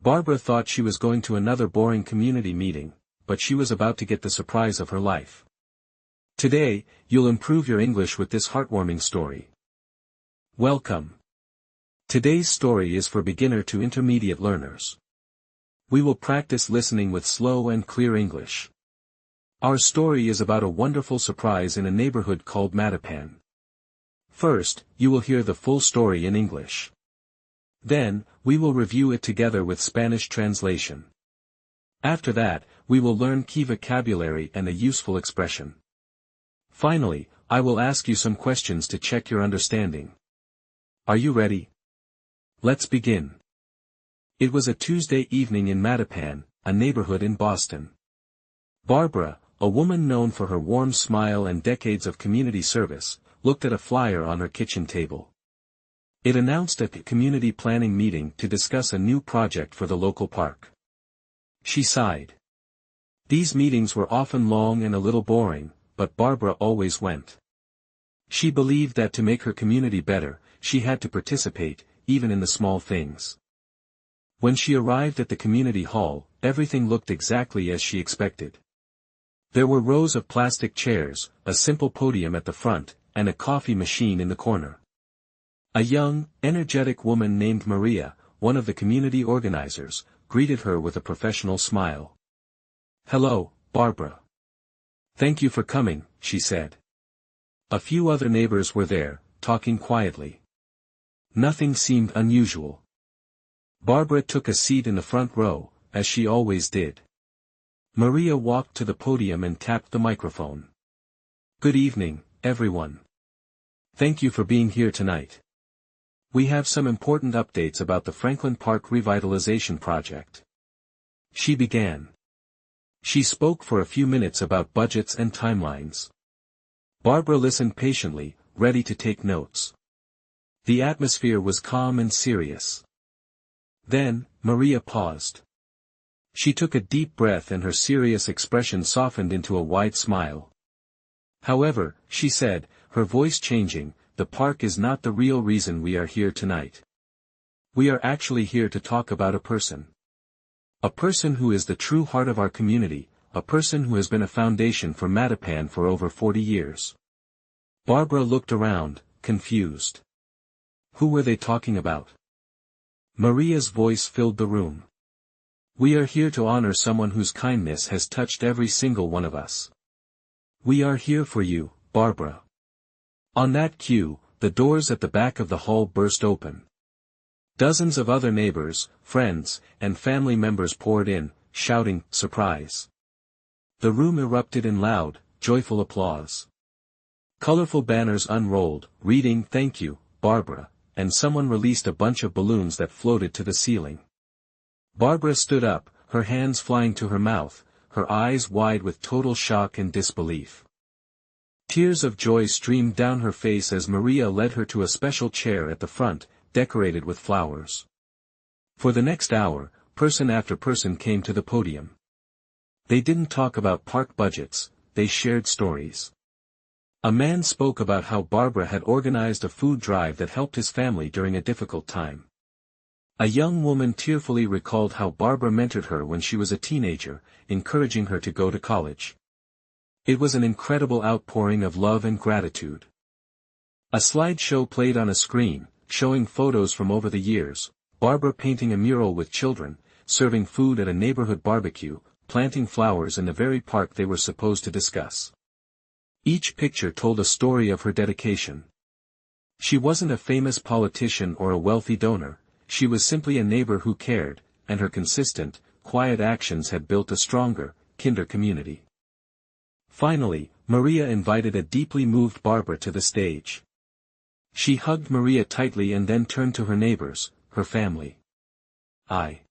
Barbara thought she was going to another boring community meeting, but she was about to get the surprise of her life. Today, you'll improve your English with this heartwarming story. Welcome. Today's story is for beginner to intermediate learners. We will practice listening with slow and clear English. Our story is about a wonderful surprise in a neighborhood called Mattapan. First, you will hear the full story in English. Then, we will review it together with Spanish translation. After that, we will learn key vocabulary and a useful expression. Finally, I will ask you some questions to check your understanding. Are you ready? Let's begin. It was a Tuesday evening in Mattapan, a neighborhood in Boston. Barbara, a woman known for her warm smile and decades of community service, looked at a flyer on her kitchen table. It announced a community planning meeting to discuss a new project for the local park. She sighed. These meetings were often long and a little boring, but Barbara always went. She believed that to make her community better, she had to participate, even in the small things. When she arrived at the community hall, everything looked exactly as she expected. There were rows of plastic chairs, a simple podium at the front, and a coffee machine in the corner. A young, energetic woman named Maria, one of the community organizers, greeted her with a professional smile. "Hello, Barbara. Thank you for coming," she said. A few other neighbors were there, talking quietly. Nothing seemed unusual. Barbara took a seat in the front row, as she always did. Maria walked to the podium and tapped the microphone. "Good evening, everyone. Thank you for being here tonight. We have some important updates about the Franklin Park Revitalization Project." She began. She spoke for a few minutes about budgets and timelines. Barbara listened patiently, ready to take notes. The atmosphere was calm and serious. Then, Maria paused. She took a deep breath and her serious expression softened into a wide smile. "However," she said, her voice changing, "the park is not the real reason we are here tonight. We are actually here to talk about a person. A person who is the true heart of our community, a person who has been a foundation for Mattapan for over 40 years. Barbara looked around, confused. Who were they talking about? Maria's voice filled the room. "We are here to honor someone whose kindness has touched every single one of us. We are here for you, Barbara." On that cue, the doors at the back of the hall burst open. Dozens of other neighbors, friends, and family members poured in, shouting, "Surprise!" The room erupted in loud, joyful applause. Colorful banners unrolled, reading, "Thank you, Barbara," and someone released a bunch of balloons that floated to the ceiling. Barbara stood up, her hands flying to her mouth, her eyes wide with total shock and disbelief. Tears of joy streamed down her face as Maria led her to a special chair at the front, decorated with flowers. For the next hour, person after person came to the podium. They didn't talk about park budgets, they shared stories. A man spoke about how Barbara had organized a food drive that helped his family during a difficult time. A young woman tearfully recalled how Barbara mentored her when she was a teenager, encouraging her to go to college. It was an incredible outpouring of love and gratitude. A slideshow played on a screen, showing photos from over the years, Barbara painting a mural with children, serving food at a neighborhood barbecue, planting flowers in the very park they were supposed to discuss. Each picture told a story of her dedication. She wasn't a famous politician or a wealthy donor, she was simply a neighbor who cared, and her consistent, quiet actions had built a stronger, kinder community. Finally, Maria invited a deeply moved Barbara to the stage. She hugged Maria tightly and then turned to her neighbors, her family. I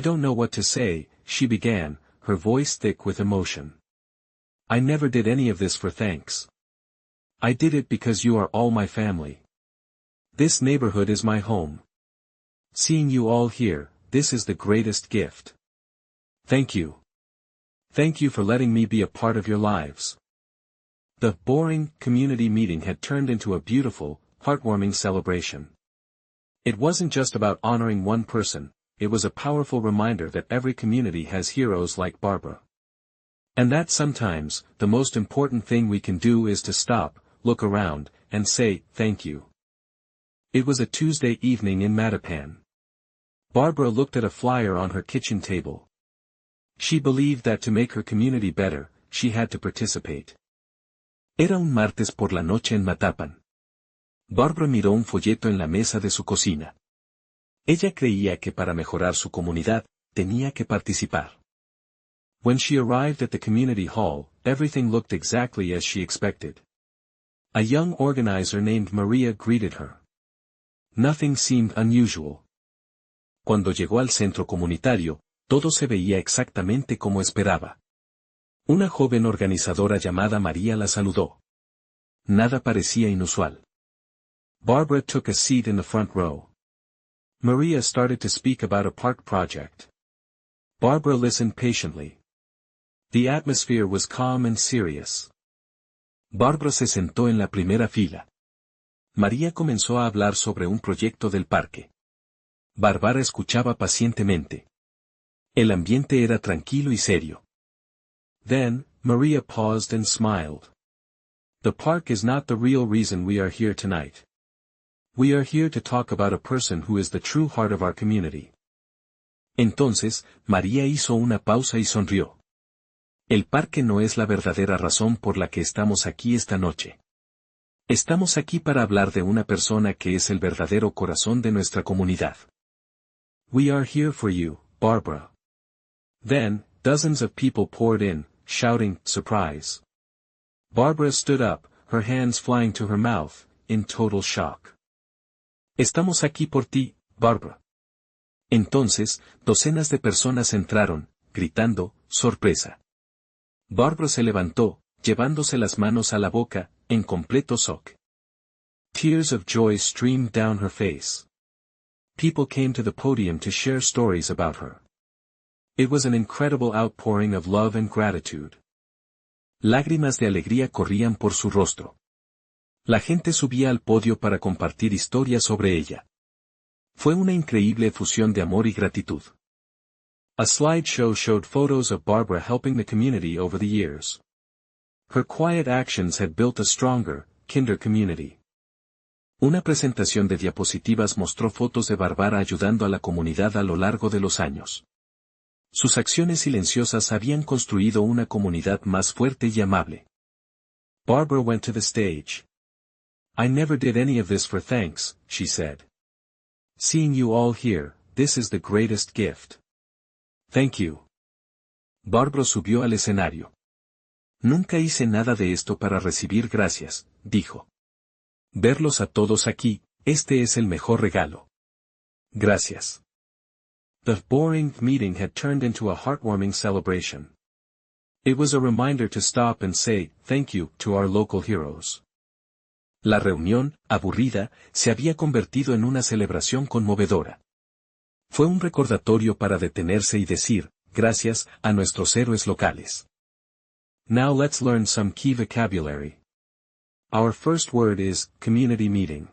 don't know what to say," she began, her voice thick with emotion. "I never did any of this for thanks. I did it because you are all my family. This neighborhood is my home. Seeing you all here, this is the greatest gift. Thank you. Thank you for letting me be a part of your lives." The boring community meeting had turned into a beautiful, heartwarming celebration. It wasn't just about honoring one person, it was a powerful reminder that every community has heroes like Barbara. And that sometimes, the most important thing we can do is to stop, look around, and say, thank you. It was a Tuesday evening in Mattapan. Barbara looked at a flyer on her kitchen table. She believed that to make her community better, she had to participate. Era un martes por la noche en Mattapan. Barbara miró un folleto en la mesa de su cocina. Ella creía que para mejorar su comunidad, tenía que participar. When she arrived at the community hall, everything looked exactly as she expected. A young organizer named Maria greeted her. Nothing seemed unusual. Cuando llegó al centro comunitario, todo se veía exactamente como esperaba. Una joven organizadora llamada María la saludó. Nada parecía inusual. Barbara took a seat in the front row. Maria started to speak about a park project. Barbara listened patiently. The atmosphere was calm and serious. Barbara se sentó en la primera fila. María comenzó a hablar sobre un proyecto del parque. Barbara escuchaba pacientemente. El ambiente era tranquilo y serio. Then, Maria paused and smiled. The park is not the real reason we are here tonight. We are here to talk about a person who is the true heart of our community. Entonces, María hizo una pausa y sonrió. El parque no es la verdadera razón por la que estamos aquí esta noche. Estamos aquí para hablar de una persona que es el verdadero corazón de nuestra comunidad. We are here for you, Barbara. Then, dozens of people poured in, shouting, surprise. Barbara stood up, her hands flying to her mouth, in total shock. Estamos aquí por ti, Barbara. Entonces, docenas de personas entraron, gritando, sorpresa. Barbara se levantó, llevándose las manos a la boca, en completo shock. Tears of joy streamed down her face. People came to the podium to share stories about her. It was an incredible outpouring of love and gratitude. Lágrimas de alegría corrían por su rostro. La gente subía al podio para compartir historias sobre ella. Fue una increíble efusión de amor y gratitud. A slideshow showed photos of Barbara helping the community over the years. Her quiet actions had built a stronger, kinder community. Una presentación de diapositivas mostró fotos de Barbara ayudando a la comunidad a lo largo de los años. Sus acciones silenciosas habían construido una comunidad más fuerte y amable. Barbara went to the stage. I never did any of this for thanks, she said. Seeing you all here, this is the greatest gift. Thank you. Barbara subió al escenario. Nunca hice nada de esto para recibir gracias, dijo. Verlos a todos aquí, este es el mejor regalo. Gracias. The boring meeting had turned into a heartwarming celebration. It was a reminder to stop and say, thank you, to our local heroes. La reunión, aburrida, se había convertido en una celebración conmovedora. Fue un recordatorio para detenerse y decir, gracias, a nuestros héroes locales. Now let's learn some key vocabulary. Our first word is, community meeting.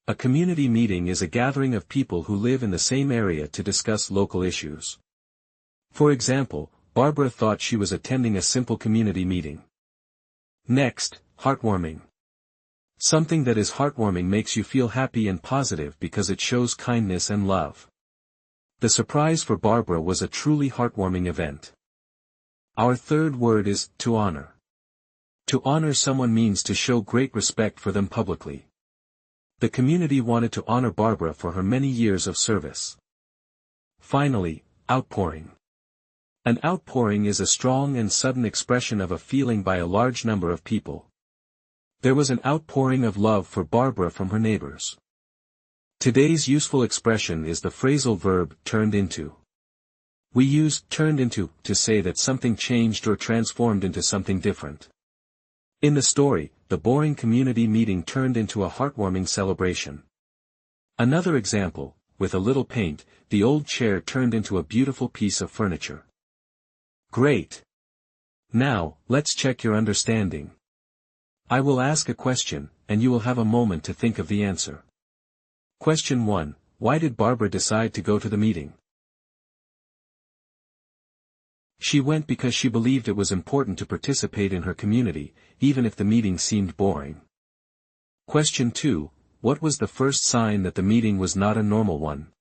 A community meeting is a gathering of people who live in the same area to discuss local issues. For example, Barbara thought she was attending a simple community meeting. Next, heartwarming. Something that is heartwarming makes you feel happy and positive because it shows kindness and love. The surprise for Barbara was a truly heartwarming event. Our third word is, to honor. To honor someone means to show great respect for them publicly. The community wanted to honor Barbara for her many years of service. Finally, outpouring. An outpouring is a strong and sudden expression of a feeling by a large number of people. There was an outpouring of love for Barbara from her neighbors. Today's useful expression is the phrasal verb, turned into. We use turned into to say that something changed or transformed into something different. In the story, the boring community meeting turned into a heartwarming celebration. Another example, with a little paint, the old chair turned into a beautiful piece of furniture. Great! Now, let's check your understanding. I will ask a question, and you will have a moment to think of the answer. Question 1. why did Barbara decide to go to the meeting? She went because she believed it was important to participate in her community, even if the meeting seemed boring. Question 2. What was the first sign that the meeting was not a normal one?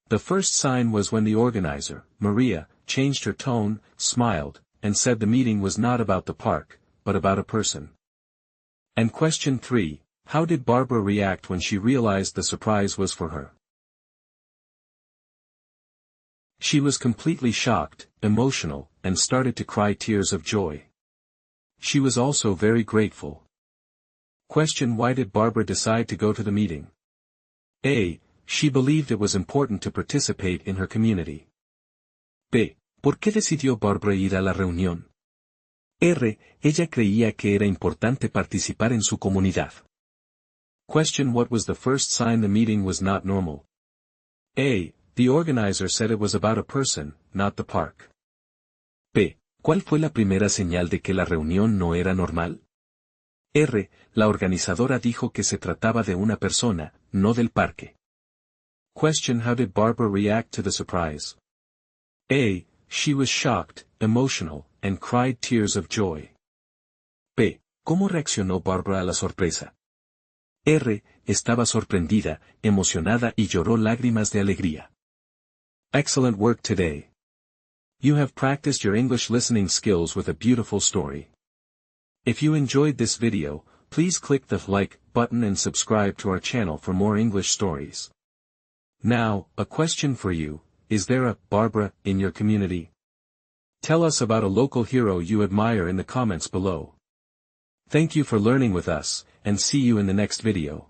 The first sign was when the organizer, Maria, changed her tone, smiled, and said the meeting was not about the park, but about a person. And question 3. How did Barbara react when she realized the surprise was for her? She was completely shocked, emotional, and started to cry tears of joy. She was also very grateful. Question: Why did Barbara decide to go to the meeting? A. She believed it was important to participate in her community. B. ¿Por qué decidió Barbara ir a la reunión? R. Ella creía que era importante participar en su comunidad. Question: What was the first sign the meeting was not normal? A. The organizer said it was about a person, not the park. B. ¿Cuál fue la primera señal de que la reunión no era normal? R. La organizadora dijo que se trataba de una persona, no del parque. Question: How did Barbara react to the surprise? A. She was shocked, emotional, and cried tears of joy. B. ¿Cómo reaccionó Barbara a la sorpresa? R. Estaba sorprendida, emocionada y lloró lágrimas de alegría. Excellent work today. You have practiced your English listening skills with a beautiful story. If you enjoyed this video, please click the like button and subscribe to our channel for more English stories. Now, a question for you: is there a Barbara in your community? Tell us about a local hero you admire in the comments below. Thank you for learning with us, and see you in the next video.